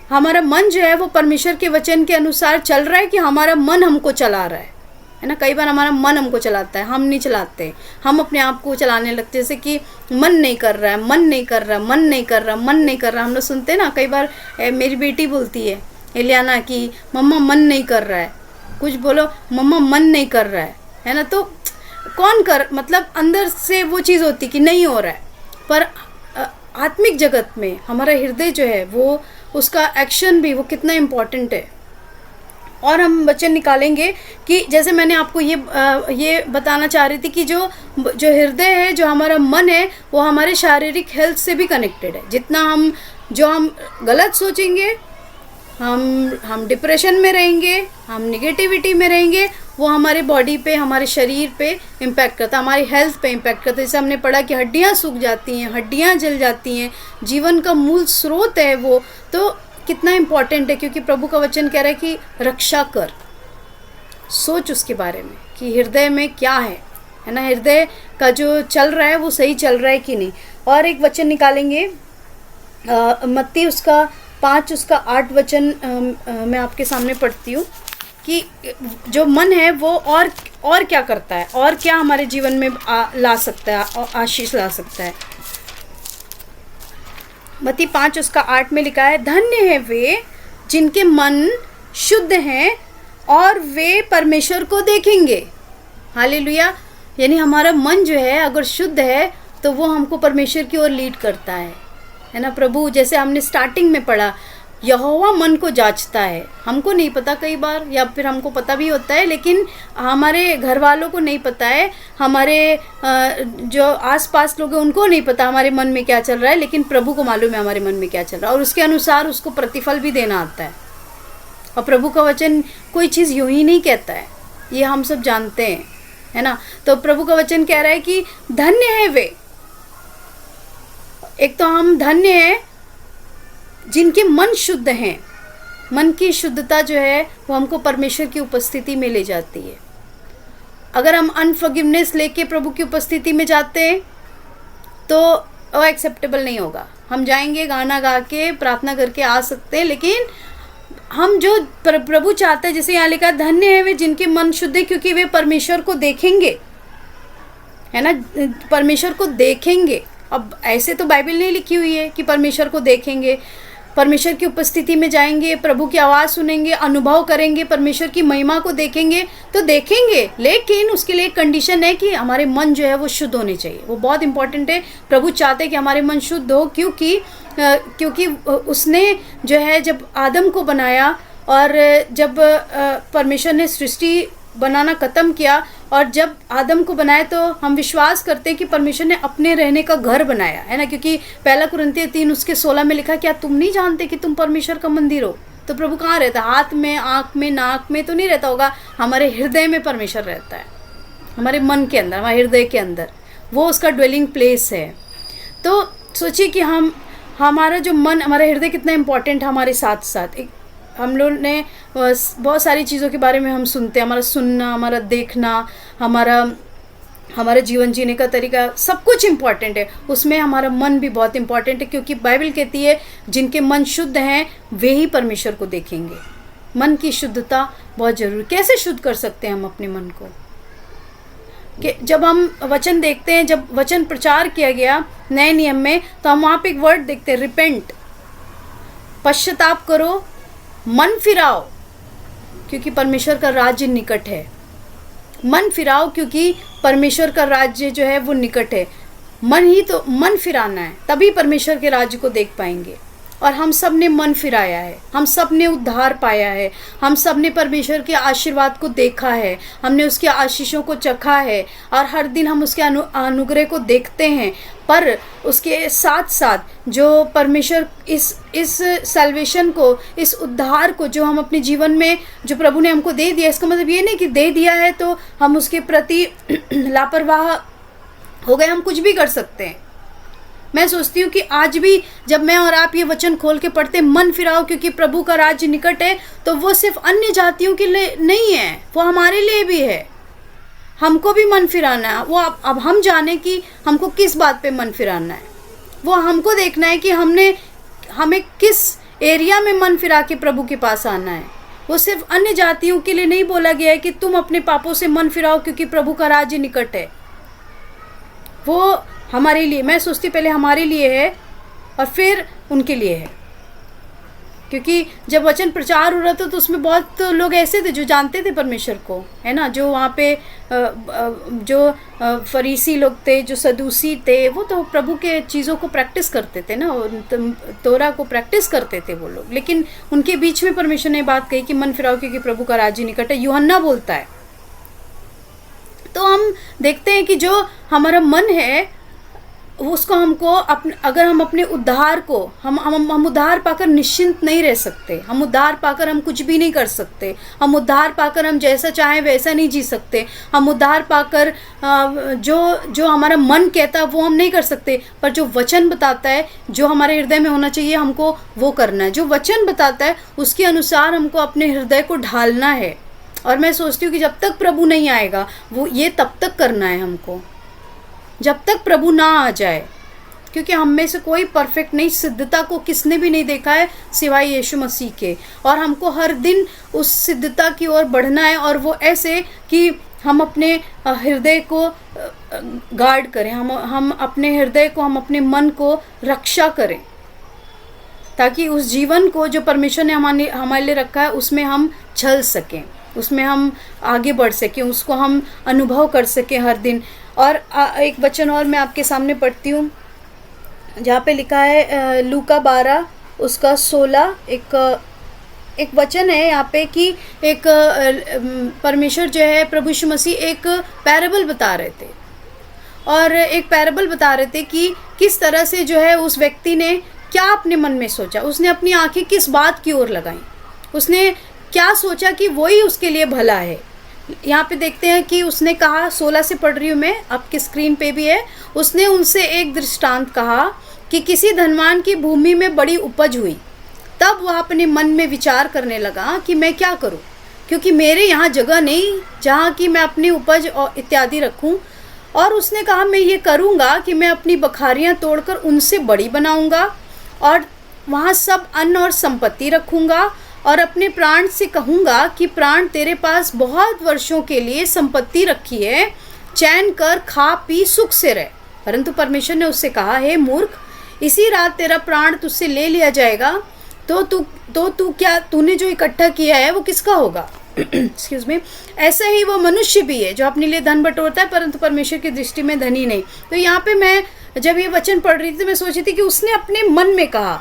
हमारा मन जो है वो परमेश्वर के वचन के अनुसार चल रहा है कि हमारा मन हमको चला रहा है ना। कई बार हमारा मन हमको चलाता है, हम नहीं चलाते, हम अपने आप को चलाने लगते, जैसे कि मन नहीं कर रहा है, मन नहीं कर रहा, मन नहीं कर रहा, मन नहीं कर रहा। हम लोग सुनते हैं ना, कई बार मेरी बेटी बोलती है एलियाना कि मम्मा मन नहीं कर रहा है, कुछ बोलो मम्मा मन नहीं कर रहा है ना। तो कौन मतलब अंदर से वो चीज़ होती कि नहीं हो रहा है, पर आत्मिक जगत में हमारा हृदय जो है वो उसका एक्शन भी वो कितना इम्पोर्टेंट है। और हम वचन निकालेंगे कि जैसे मैंने आपको ये बताना चाह रही थी कि जो हृदय है, जो हमारा मन है, वो हमारे शारीरिक हेल्थ से भी कनेक्टेड है। जितना हम गलत सोचेंगे, हम डिप्रेशन में रहेंगे, हम निगेटिविटी में रहेंगे, वो हमारे बॉडी पे, हमारे शरीर पे इम्पैक्ट करता है, हमारी हेल्थ पे इम्पैक्ट करता है। जैसे हमने पढ़ा कि हड्डियाँ सूख जाती हैं, हड्डियाँ जल जाती हैं, जीवन का मूल स्रोत है वो। तो कितना इम्पॉर्टेंट है, क्योंकि प्रभु का वचन कह रहा है कि रक्षा कर, सोच उसके बारे में कि हृदय में क्या है ना, हृदय का जो चल रहा है वो सही चल रहा है कि नहीं। और एक वचन निकालेंगे मत्ती उसका 5 उसका 8 वचन मैं आपके सामने पढ़ती हूँ कि जो मन है वो और क्या करता है, और क्या हमारे जीवन में ला सकता है, आशीष ला सकता है। मत्ती 5 उसका 8 में लिखा है, धन्य है वे जिनके मन शुद्ध हैं और वे परमेश्वर को देखेंगे। हालेलुया। यानी हमारा मन जो है अगर शुद्ध है तो वो हमको परमेश्वर की ओर लीड करता है ना। प्रभु, जैसे हमने स्टार्टिंग में पढ़ा, यहोवा मन को जांचता है। हमको नहीं पता कई बार, या फिर हमको पता भी होता है लेकिन हमारे घर वालों को नहीं पता है, हमारे जो आसपास लोग हैं उनको नहीं पता हमारे मन में क्या चल रहा है, लेकिन प्रभु को मालूम है हमारे मन में क्या चल रहा है, और उसके अनुसार उसको प्रतिफल भी देना आता है। और प्रभु का वचन कोई चीज़ यूं ही नहीं कहता है, ये हम सब जानते हैं, है ना। तो प्रभु का वचन कह रहा है कि धन्य है वे, एक तो हम धन्य हैं जिनके मन शुद्ध हैं। मन की शुद्धता जो है वो हमको परमेश्वर की उपस्थिति में ले जाती है। अगर हम अनफॉरगिवनेस लेके प्रभु की उपस्थिति में जाते हैं तो वो एक्सेप्टेबल नहीं होगा। हम जाएंगे, गाना गा के प्रार्थना करके आ सकते हैं, लेकिन हम जो प्रभु चाहते हैं, जैसे यहाँ लिखा, धन्य है वे जिनके मन शुद्ध है क्योंकि वे परमेश्वर को देखेंगे, है ना, परमेश्वर को देखेंगे। अब ऐसे तो बाइबल नहीं लिखी हुई है कि परमेश्वर को देखेंगे। परमेश्वर की उपस्थिति में जाएंगे, प्रभु की आवाज़ सुनेंगे, अनुभव करेंगे, परमेश्वर की महिमा को देखेंगे तो देखेंगे, लेकिन उसके लिए एक कंडीशन है कि हमारे मन जो है वो शुद्ध होने चाहिए। वो बहुत इंपॉर्टेंट है। प्रभु चाहते हैं कि हमारे मन शुद्ध हो, क्योंकि उसने जो है जब आदम को बनाया और जब परमेश्वर ने सृष्टि बनाना ख़त्म किया और जब आदम को बनाया, तो हम विश्वास करते हैं कि परमेश्वर ने अपने रहने का घर बनाया, है ना। क्योंकि पहला कुरिन्थियों 3 उसके 16 में लिखा, क्या तुम नहीं जानते कि तुम परमेश्वर का मंदिर हो। तो प्रभु कहाँ रहता है? हाथ में, आँख में, नाक में तो नहीं रहता होगा, हमारे हृदय में परमेश्वर रहता है, हमारे मन के अंदर, हमारे हृदय के अंदर, वो उसका ड्वेलिंग प्लेस है। तो सोचिए कि हमारा जो मन, हमारा हृदय कितना इम्पोर्टेंट है हमारे साथ साथ। हम लोग ने बहुत सारी चीज़ों के बारे में हम सुनते हैं, हमारा सुनना, हमारा देखना, हमारा जीवन जीने का तरीका, सब कुछ इम्पॉर्टेंट है। उसमें हमारा मन भी बहुत इम्पॉर्टेंट है, क्योंकि बाइबल कहती है जिनके मन शुद्ध हैं वे ही परमेश्वर को देखेंगे। मन की शुद्धता बहुत ज़रूरी। कैसे शुद्ध कर सकते हैं हम अपने मन को? कि जब हम वचन देखते हैं, जब वचन प्रचार किया गया नए नियम में, तो हम वहाँ पे एक वर्ड देखते हैं, रिपेंट, पश्चाताप करो, मन फिराओ, क्योंकि परमेश्वर का राज्य निकट है। मन फिराओ क्योंकि परमेश्वर का राज्य जो है वो निकट है। मन फिराना है, तभी परमेश्वर के राज्य को देख पाएंगे। और हम सब ने मन फिराया है, हम सब ने उद्धार पाया है, हम सब ने परमेश्वर के आशीर्वाद को देखा है, हमने उसके आशीषों को चखा है और हर दिन हम उसके अनुग्रह को देखते हैं। पर उसके साथ साथ जो परमेश्वर इस सैल्वेशन को, इस उद्धार को जो हम अपने जीवन में, जो प्रभु ने हमको दे दिया, इसका मतलब ये नहीं कि दे दिया है तो हम उसके प्रति लापरवाह हो गए, हम कुछ भी कर सकते हैं। मैं सोचती हूँ कि आज भी जब मैं और आप ये वचन खोल के पढ़ते, मन फिराओ क्योंकि प्रभु का राज्य निकट है, तो वो सिर्फ अन्य जातियों के लिए नहीं है, वो हमारे लिए भी है। हमको भी मन फिराना है। वो अब हम जाने कि हमको किस बात पे मन फिराना है। वो हमको देखना है कि हमें किस एरिया में मन फिरा के प्रभु के पास आना है। वो सिर्फ अन्य जातियों के लिए नहीं बोला गया है कि तुम अपने पापों से मन फिराओ क्योंकि प्रभु का राज्य निकट है। वो हमारे लिए, मैं सोचती पहले हमारे लिए है और फिर उनके लिए है। क्योंकि जब वचन प्रचार हो रहा था तो उसमें बहुत लोग ऐसे थे जो जानते थे परमेश्वर को, है ना, जो वहाँ पे जो फरीसी लोग थे, जो सदूसी थे, वो तो प्रभु के चीज़ों को प्रैक्टिस करते थे ना, तोरा को प्रैक्टिस करते थे वो लोग। लेकिन उनके बीच में परमेश्वर ने बात कही कि मन फिराओ क्योंकि प्रभु का राज्य निकट है। यूहन्ना बोलता है। तो हम देखते हैं कि जो हमारा मन है उसको हमको अगर हम अपने उद्धार को हम उद्धार पाकर निश्चिंत नहीं रह सकते। हम उद्धार पाकर हम कुछ भी नहीं कर सकते। हम उद्धार पाकर हम जैसा चाहें वैसा नहीं जी सकते। हम उद्धार पाकर जो हमारा मन कहता है वो हम नहीं कर सकते। पर जो वचन बताता है, जो हमारे हृदय में होना चाहिए, हमको वो करना है। जो वचन बताता है उसके अनुसार हमको अपने हृदय को ढालना है। और मैं सोचती हूँ कि जब तक प्रभु नहीं आएगा वो ये तब तक करना है हमको, जब तक प्रभु ना आ जाए। क्योंकि हम में से कोई परफेक्ट नहीं, सिद्धता को किसने भी नहीं देखा है सिवाय यीशु मसीह के। और हमको हर दिन उस सिद्धता की ओर बढ़ना है, और वो ऐसे कि हम अपने हृदय को गार्ड करें, हम अपने हृदय को, हम अपने मन को रक्षा करें, ताकि उस जीवन को जो परमेश्वर ने हमारे लिए रखा है उसमें हम चल सकें, उसमें हम आगे बढ़ सकें, उसको हम अनुभव कर सकें हर दिन। और एक वचन और मैं आपके सामने पढ़ती हूँ, जहाँ पे लिखा है लूका 12 उसका 16। एक वचन है यहाँ पे कि एक परमेश्वर जो है, प्रभु यीशु मसीह एक पैराबल बता रहे थे, और एक पैराबल बता रहे थे कि किस तरह से जो है उस व्यक्ति ने क्या अपने मन में सोचा, उसने अपनी आंखें किस बात की ओर लगाई, उसने क्या सोचा कि वही उसके लिए भला है। यहाँ पे देखते हैं कि उसने कहा, 16 से पढ़ रही हूँ मैं, आपकी स्क्रीन पे भी है। उसने उनसे एक दृष्टांत कहा कि किसी धनवान की भूमि में बड़ी उपज हुई। तब वह अपने मन में विचार करने लगा कि मैं क्या करूँ, क्योंकि मेरे यहाँ जगह नहीं जहाँ कि मैं अपनी उपज और इत्यादि रखूँ। और उसने कहा, मैं ये करूँगा कि मैं अपनी बखारियाँ तोड़कर उनसे बड़ी बनाऊँगा और वहाँ सब अन्न और संपत्ति रखूँगा, और अपने प्राण से कहूँगा कि प्राण, तेरे पास बहुत वर्षों के लिए संपत्ति रखी है, चैन कर, खा पी, सुख से रह। परंतु परमेश्वर ने उससे कहा, हे मूर्ख, इसी रात तेरा प्राण तुझसे ले लिया जाएगा, तो तू क्या, तूने जो इकट्ठा किया है वो किसका होगा। Excuse me. ऐसा ही वो मनुष्य भी है जो अपने लिए धन बटोरता है परंतु परमेश्वर की दृष्टि में धनी नहीं। तो यहाँ पे मैं जब ये वचन पढ़ रही थी तो मैं सोच रही थी कि उसने अपने मन में कहा,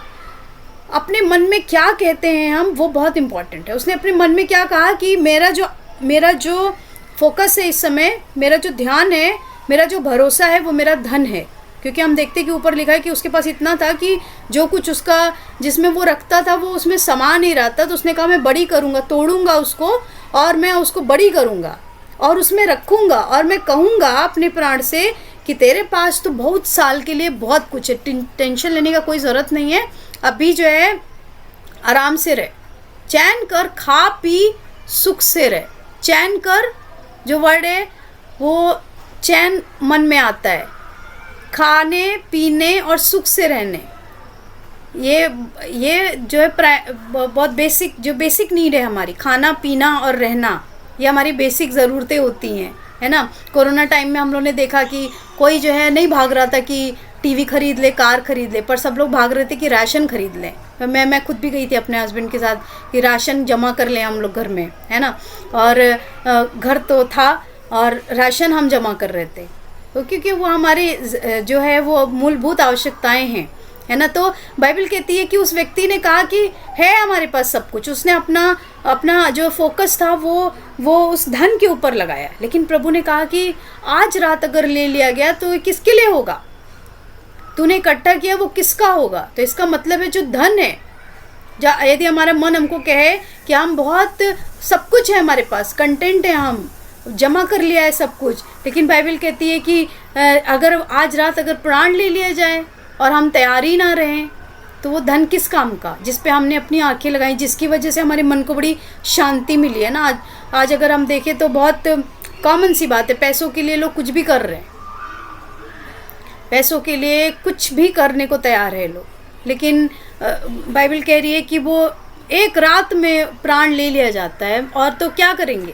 अपने मन में क्या कहते हैं हम, वो बहुत इम्पॉर्टेंट है। उसने अपने मन में क्या कहा कि मेरा जो फोकस है इस समय, मेरा जो ध्यान है, मेरा जो भरोसा है वो मेरा धन है। क्योंकि हम देखते कि ऊपर लिखा है कि उसके पास इतना था कि जो कुछ उसका जिसमें वो रखता था वो उसमें समा नहीं रहा था। तो उसने कहा, मैं बड़ी करूँगा, तोड़ूंगा उसको और मैं उसको बड़ी करूँगा और उसमें रखूँगा, और मैं कहूँगा अपने प्राण से कि तेरे पास तो बहुत साल के लिए बहुत कुछ है, टेंशन लेने का कोई ज़रूरत नहीं है, अभी जो है आराम से रह, चैन कर, खा पी, सुख से रह। चैन कर जो वर्ड है वो चैन मन में आता है, खाने पीने और सुख से रहने, ये जो है बहुत बेसिक नीड है हमारी। खाना पीना और रहना ये हमारी बेसिक ज़रूरतें होती हैं, है ना। कोरोना टाइम में हम लोगों ने देखा कि कोई जो है नहीं भाग रहा था कि टीवी खरीद ले, कार खरीद ले, पर सब लोग भाग रहे थे कि राशन खरीद लें। मैं खुद भी गई थी अपने हस्बैंड के साथ कि राशन जमा कर लें हम लोग घर में, है ना। और घर तो था और राशन हम जमा कर रहे थे, तो क्योंकि वो हमारी जो है वो मूलभूत आवश्यकताएं हैं। है ना। तो बाइबल कहती है कि उस व्यक्ति ने कहा कि है हमारे पास सब कुछ, उसने अपना अपना जो फोकस था वो उस धन के ऊपर लगाया। लेकिन प्रभु ने कहा कि आज रात अगर ले लिया गया तो ये किसके लिए होगा, तूने इकट्ठा किया वो किसका होगा। तो इसका मतलब है जो धन है, यदि हमारा मन हमको कहे कि हम बहुत सब कुछ है हमारे पास, कंटेंट है, हम जमा कर लिया है सब कुछ, लेकिन बाइबल कहती है कि अगर आज रात अगर प्राण ले लिया जाए और हम तैयार ही ना रहें तो वो धन किस काम का, जिस पे हमने अपनी आंखें लगाई, जिसकी वजह से हमारे मन को बड़ी शांति मिली है ना। आज अगर हम देखें तो बहुत कॉमन सी बात है, पैसों के लिए लोग कुछ भी कर रहे हैं, पैसों के लिए कुछ भी करने को तैयार है लोग, लेकिन बाइबल कह रही है कि वो एक रात में प्राण ले लिया जाता है। और तो क्या करेंगे,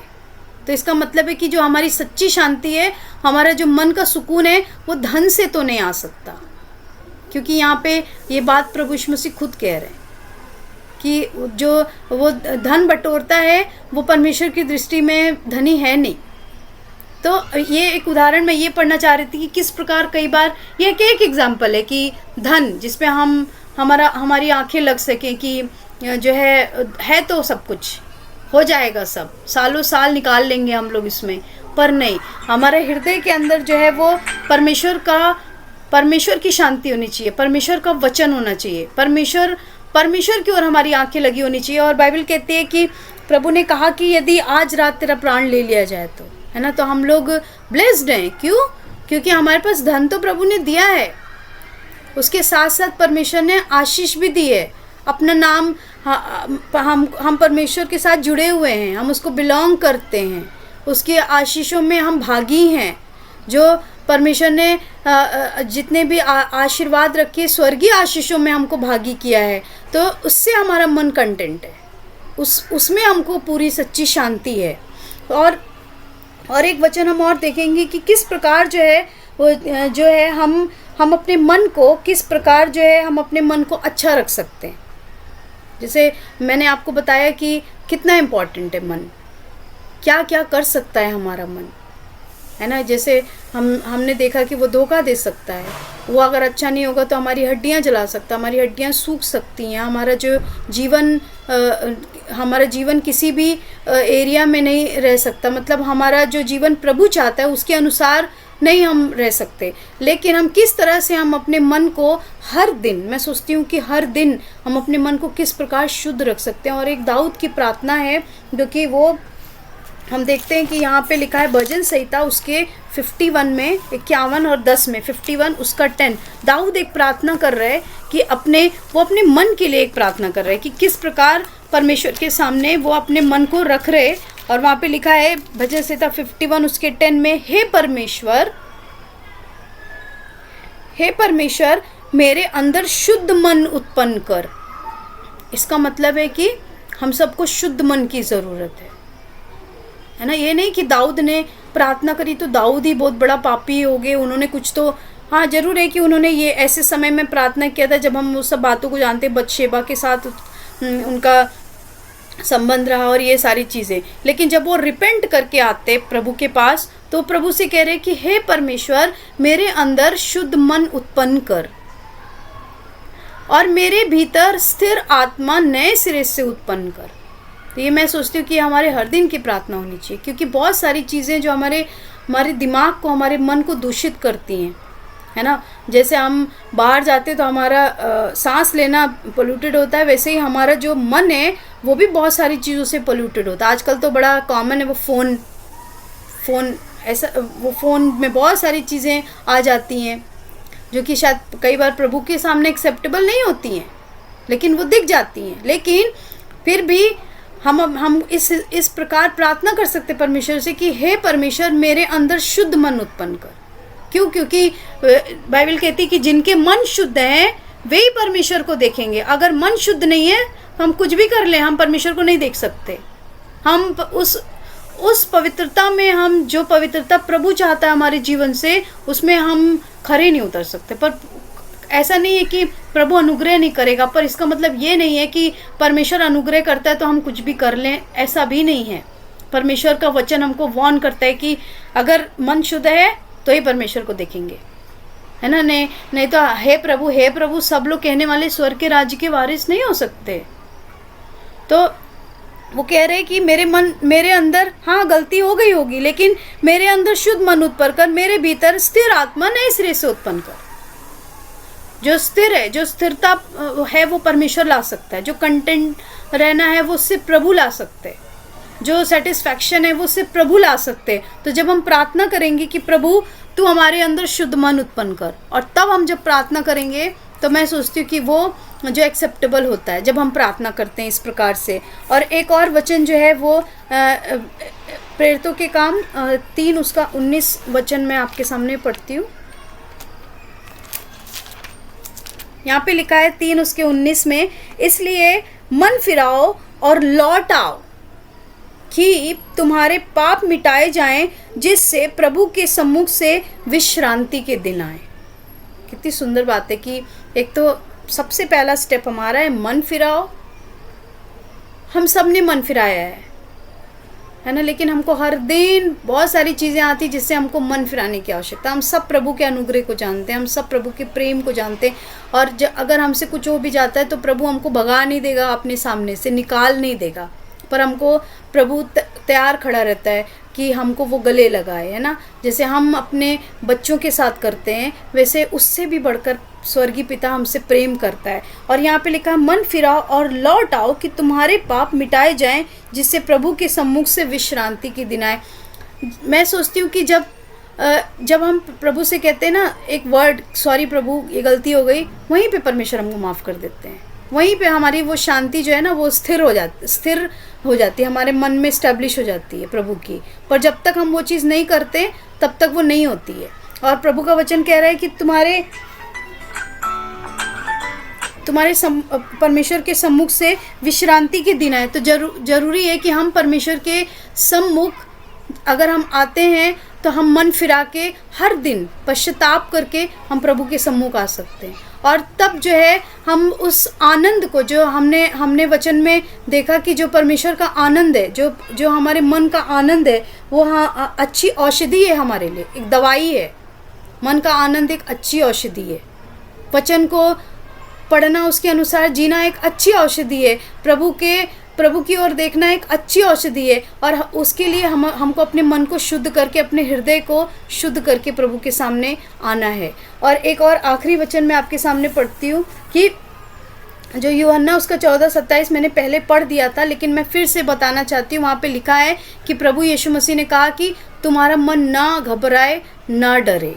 तो इसका मतलब है कि जो हमारी सच्ची शांति है, हमारा जो मन का सुकून है, वो धन से तो नहीं आ सकता, क्योंकि यहाँ पे ये बात प्रभु यीशु मसीह खुद कह रहे हैं कि जो वो धन बटोरता है वो परमेश्वर की दृष्टि में धनी है नहीं। तो ये एक उदाहरण मैं ये पढ़ना चाह रही थी कि किस प्रकार कई बार ये एक एग्जाम्पल है कि धन जिस पे हमारी आंखें लग सकें कि जो है तो सब कुछ हो जाएगा, सब सालों साल निकाल लेंगे हम लोग इसमें, पर नहीं, हमारे हृदय के अंदर जो है वो परमेश्वर की शांति होनी चाहिए, परमेश्वर का वचन होना चाहिए, परमेश्वर की ओर हमारी आंखें लगी होनी चाहिए। और बाइबल कहती है कि प्रभु ने कहा कि यदि आज रात तेरा प्राण ले लिया जाए तो, है ना, तो हम लोग ब्लेस्ड हैं। क्यों? क्योंकि हमारे पास धन तो प्रभु ने दिया है, उसके साथ साथ परमेश्वर ने आशीष भी दी है। अपना नाम हम परमेश्वर के साथ जुड़े हुए हैं, हम उसको बिलोंग करते हैं, उसके आशीषों में हम भागी हैं। जो परमेश्वर ने जितने भी आशीर्वाद रखे, स्वर्गीय आशीषों में हमको भागी किया है, तो उससे हमारा मन कंटेंट है, उसमें हमको पूरी सच्ची शांति है। और एक वचन हम और देखेंगे कि किस प्रकार जो है हम अपने मन को किस प्रकार जो है हम अपने मन को अच्छा रख सकते हैं। जैसे मैंने आपको बताया कि कितना इम्पोर्टेंट है मन, क्या क्या कर सकता है हमारा मन, है ना। जैसे हमने देखा कि वो धोखा दे सकता है, वो अगर अच्छा नहीं होगा तो हमारी हड्डियां जला सकता है, हमारी हड्डियां सूख सकती हैं, हमारा जीवन किसी भी एरिया में नहीं रह सकता, मतलब हमारा जो जीवन प्रभु चाहता है उसके अनुसार नहीं हम रह सकते। लेकिन हम किस तरह से हम अपने मन को हर दिन, मैं सोचती हूँ कि हर दिन हम अपने मन को किस प्रकार शुद्ध रख सकते हैं। और एक दाऊद की प्रार्थना है जो कि वो हम देखते हैं कि यहाँ पे लिखा है भजन संहिता उसके 51 में 51 और 10 में 51 उसका 10 दाऊद एक प्रार्थना कर रहे हैं कि वो अपने मन के लिए एक प्रार्थना कर रहे हैं कि किस प्रकार परमेश्वर के सामने वो अपने मन को रख रहे। और वहाँ पे लिखा है भजन संहिता 51 उसके 10 में, हे परमेश्वर मेरे अंदर शुद्ध मन उत्पन्न कर। इसका मतलब है कि हम सबको शुद्ध मन की ज़रूरत है ना। ये नहीं कि दाऊद ने प्रार्थना करी तो दाऊद ही बहुत बड़ा पापी हो गए, उन्होंने कुछ तो, हाँ जरूर है कि उन्होंने ये ऐसे समय में प्रार्थना किया था जब हम उस सब बातों को जानते, बतशेबा के साथ उनका संबंध रहा और ये सारी चीज़ें। लेकिन जब वो रिपेंट करके आते प्रभु के पास तो प्रभु से कह रहे कि हे परमेश्वर मेरे अंदर शुद्ध मन उत्पन्न कर और मेरे भीतर स्थिर आत्मा नए सिरे से उत्पन्न कर। तो ये मैं सोचती हूँ कि हमारे हर दिन की प्रार्थना होनी चाहिए, क्योंकि बहुत सारी चीज़ें जो हमारे दिमाग को, हमारे मन को दूषित करती हैं, है ना। जैसे हम बाहर जाते तो हमारा सांस लेना पोल्यूटेड होता है, वैसे ही हमारा जो मन है वो भी बहुत सारी चीज़ों से पोल्यूटेड होता है। आजकल तो बड़ा कॉमन है वो फ़ोन में बहुत सारी चीज़ें आ जाती हैं जो कि शायद कई बार प्रभु के सामने एक्सेप्टेबल नहीं होती हैं, लेकिन वो दिख जाती हैं। लेकिन फिर भी हम इस प्रकार प्रार्थना कर सकते परमेश्वर से कि हे परमेश्वर मेरे अंदर शुद्ध मन उत्पन्न कर। क्यों? क्योंकि बाइबल कहती है कि जिनके मन शुद्ध हैं वे ही परमेश्वर को देखेंगे। अगर मन शुद्ध नहीं है तो हम कुछ भी कर लें, हम परमेश्वर को नहीं देख सकते। हम उस पवित्रता में, हम जो पवित्रता प्रभु चाहता है हमारे जीवन से, उसमें हम खरे नहीं उतर सकते। पर ऐसा नहीं है कि प्रभु अनुग्रह नहीं करेगा, पर इसका मतलब ये नहीं है कि परमेश्वर अनुग्रह करता है तो हम कुछ भी कर लें, ऐसा भी नहीं है। परमेश्वर का वचन हमको वार्न करता है कि अगर मन शुद्ध है तो ही परमेश्वर को देखेंगे, है ना। नहीं तो हे प्रभु सब लोग कहने वाले स्वर्ग के राज्य के वारिस नहीं हो सकते। तो वो कह रहे कि मेरे अंदर हाँ गलती हो गई होगी, लेकिन मेरे अंदर शुद्ध मन उत्पन्न कर, मेरे भीतर स्थिर आत्मा नए सिरे से उत्पन्न कर। जो स्थिर है, जो स्थिरता है वो परमेश्वर ला सकता है। जो कंटेंट रहना है वो सिर्फ प्रभु ला सकते हैं। जो सेटिस्फैक्शन है वो सिर्फ प्रभु ला सकते हैं। तो जब हम प्रार्थना करेंगे कि प्रभु तू हमारे अंदर शुद्ध मन उत्पन्न कर, और तब हम जब प्रार्थना करेंगे तो मैं सोचती हूँ कि वो जो एक्सेप्टेबल होता है जब हम प्रार्थना करते हैं इस प्रकार से। और एक और वचन जो है वो प्रेरितों के काम 3 उसका 19 वचन मैं आपके सामने पढ़ती हूँ। यहाँ पे लिखा है 3 उसके 19 में, इसलिए मन फिराओ और लौट आओ कि तुम्हारे पाप मिटाए जाएं, जिससे प्रभु के सम्मुख से विश्रांति के दिन आए। कितनी सुंदर बात है कि एक तो सबसे पहला स्टेप हमारा है मन फिराओ। हम सब ने मन फिराया है ना, लेकिन हमको हर दिन बहुत सारी चीज़ें आती जिससे हमको मन फिराने की आवश्यकता। हम सब प्रभु के अनुग्रह को जानते हैं, हम सब प्रभु के प्रेम को जानते हैं, और अगर हमसे कुछ हो भी जाता है तो प्रभु हमको भगा नहीं देगा, अपने सामने से निकाल नहीं देगा, पर हमको प्रभु तैयार खड़ा रहता है कि हमको वो गले लगाए, है ना। जैसे हम अपने बच्चों के साथ करते हैं, वैसे उससे भी बढ़कर स्वर्गीय पिता हमसे प्रेम करता है। और यहाँ पे लिखा है मन फिराओ और लौट आओ कि तुम्हारे पाप मिटाए जाएं, जिससे प्रभु के सम्मुख से विश्रांति की दिन आए। मैं सोचती हूँ कि जब हम प्रभु से कहते हैं ना एक वर्ड, सॉरी प्रभु ये गलती हो गई, वहीं पे परमेश्वर हमको माफ़ कर देते हैं। वहीं पे हमारी वो शांति जो है ना वो स्थिर हो जाती है, हमारे मन में स्टैब्लिश हो जाती है प्रभु की। पर जब तक हम वो चीज़ नहीं करते तब तक वो नहीं होती है। और प्रभु का वचन कह रहा है कि तुम्हारे परमेश्वर के सम्मुख से विश्रांति के दिन आए। तो जरूरी है कि हम परमेश्वर के सम्मुख अगर हम आते हैं तो हम मन फिरा के हर दिन पश्चाताप करके हम प्रभु के सम्मुख आ सकते हैं। और तब जो है हम उस आनंद को, जो हमने वचन में देखा कि जो परमेश्वर का आनंद है, जो हमारे मन का आनंद है, वो हाँ अच्छी औषधि है हमारे लिए, एक दवाई है। मन का आनंद एक अच्छी औषधि है। वचन को पढ़ना, उसके अनुसार जीना एक अच्छी औषधि है। प्रभु की ओर देखना एक अच्छी औषधि है। और उसके लिए हमको अपने मन को शुद्ध करके, अपने हृदय को शुद्ध करके प्रभु के सामने आना है। और एक और आखिरी वचन मैं आपके सामने पढ़ती हूँ कि जो यूहन्ना उसका 14:27 मैंने पहले पढ़ दिया था, लेकिन मैं फिर से बताना चाहती हूँ। वहाँ पे लिखा है कि प्रभु यीशु मसीह ने कहा कि तुम्हारा मन ना घबराए ना डरे,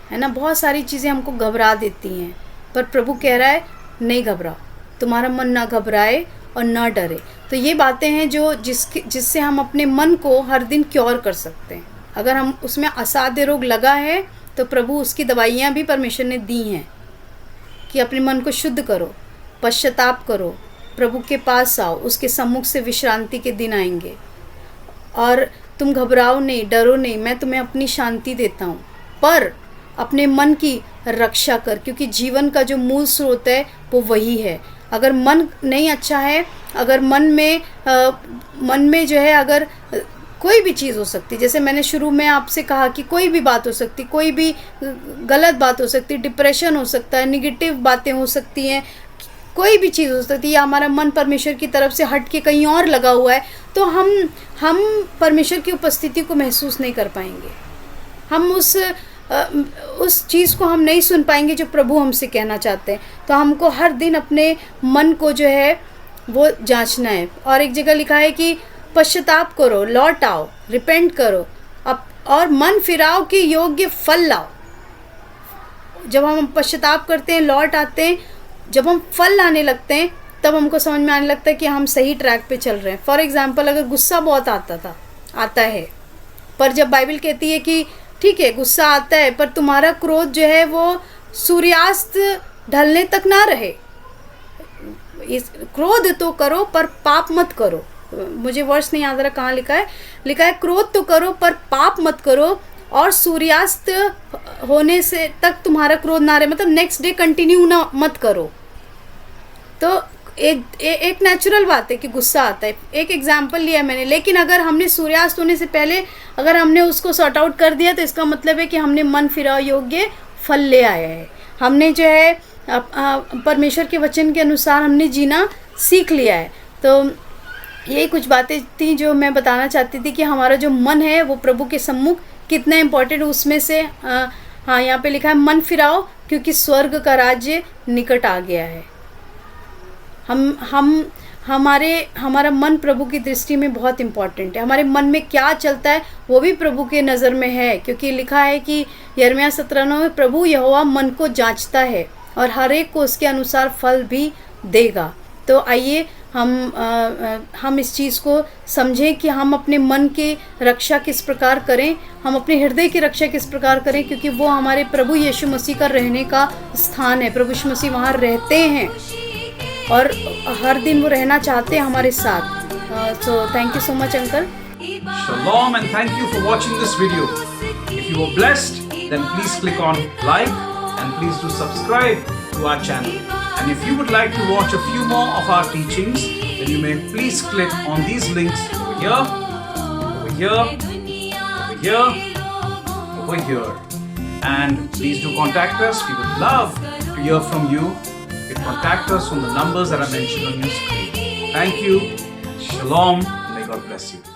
है ना। बहुत सारी चीज़ें हमको घबरा देती हैं, पर प्रभु कह रहा है नहीं घबराओ, तुम्हारा मन ना घबराए और ना डरे। तो ये बातें हैं जो जिससे हम अपने मन को हर दिन क्योर कर सकते हैं। अगर हम उसमें असाध्य रोग लगा है तो प्रभु उसकी दवाइयाँ भी परमेश्वर ने दी हैं कि अपने मन को शुद्ध करो, पश्चाताप करो, प्रभु के पास आओ, उसके सम्मुख से विश्रांति के दिन आएंगे। और तुम घबराओ नहीं, डरो नहीं, मैं तुम्हें अपनी शांति देता हूँ, पर अपने मन की रक्षा कर, क्योंकि जीवन का जो मूल स्रोत है वो वही है। अगर मन नहीं अच्छा है, अगर मन में जो है, अगर कोई भी चीज़ हो सकती है, जैसे मैंने शुरू में आपसे कहा कि कोई भी बात हो सकती, कोई भी गलत बात हो सकती, डिप्रेशन हो सकता है, निगेटिव बातें हो सकती हैं, कोई भी चीज़ हो सकती है, या हमारा मन परमेश्वर की तरफ से हट के कहीं और लगा हुआ है, तो हम परमेश्वर की उपस्थिति को महसूस नहीं कर पाएंगे। हम उस चीज़ को हम नहीं सुन पाएंगे जो प्रभु हमसे कहना चाहते हैं। तो हमको हर दिन अपने मन को जो है वो जांचना है। और एक जगह लिखा है कि पश्चाताप करो, लौट आओ, रिपेंट करो, और मन फिराओ कि योग्य फल लाओ। जब हम पश्चाताप करते हैं, लौट आते हैं, जब हम फल लाने लगते हैं, तब हमको समझ में आने लगता है कि हम सही ट्रैक पे चल रहे हैं। फॉर एग्जाम्पल, अगर गुस्सा बहुत आता है, पर जब बाइबल कहती है कि ठीक है गुस्सा आता है, पर तुम्हारा क्रोध जो है वो सूर्यास्त ढलने तक ना रहे। इस क्रोध तो करो पर पाप मत करो। मुझे वर्ष नहीं याद रहा कहाँ लिखा है क्रोध तो करो पर पाप मत करो, और सूर्यास्त होने से तक तुम्हारा क्रोध ना रहे, मतलब नेक्स्ट डे कंटिन्यू ना मत करो। तो एक नेचुरल बात है कि गुस्सा आता है, एक एग्जाम्पल लिया मैंने, लेकिन अगर हमने सूर्यास्त होने से पहले अगर हमने उसको सॉर्ट आउट कर दिया तो इसका मतलब है कि हमने मन फिराव योग्य फल ले आया है। हमने जो है परमेश्वर के वचन के अनुसार हमने जीना सीख लिया है। तो यही कुछ बातें थी जो मैं बताना चाहती थी कि हमारा जो मन है वो प्रभु के सम्मुख कितना इम्पोर्टेंट। उसमें से हाँ, यहाँ पे लिखा है मन फिराओ क्योंकि स्वर्ग का राज्य निकट आ गया है। हमारा मन प्रभु की दृष्टि में बहुत इम्पोर्टेंट है। हमारे मन में क्या चलता है वो भी प्रभु के नज़र में है, क्योंकि लिखा है कि यिर्मयाह 17:9 में प्रभु यहोवा मन को जांचता है और हर एक को उसके अनुसार फल भी देगा। तो आइए हम इस चीज़ को समझें कि हम अपने मन की रक्षा किस प्रकार करें, हम अपने हृदय की रक्षा किस प्रकार करें, क्योंकि वो हमारे प्रभु यीशु मसीह का रहने का स्थान है। प्रभु यीशु मसीह वहाँ रहते हैं और हर दिन वो रहना चाहते हैं हमारे साथ। So thank you so much uncle. Shalom and thank you for watching this video. If you were blessed, then please click on like and please do subscribe to our channel. And if you would like to watch a few more of our teachings, then you may please click on these links over here, over here, over here, over here. And please do contact us. We would love to hear from you. You can contact us on the numbers that are mentioned on your screen. Thank you. Shalom. May God bless you.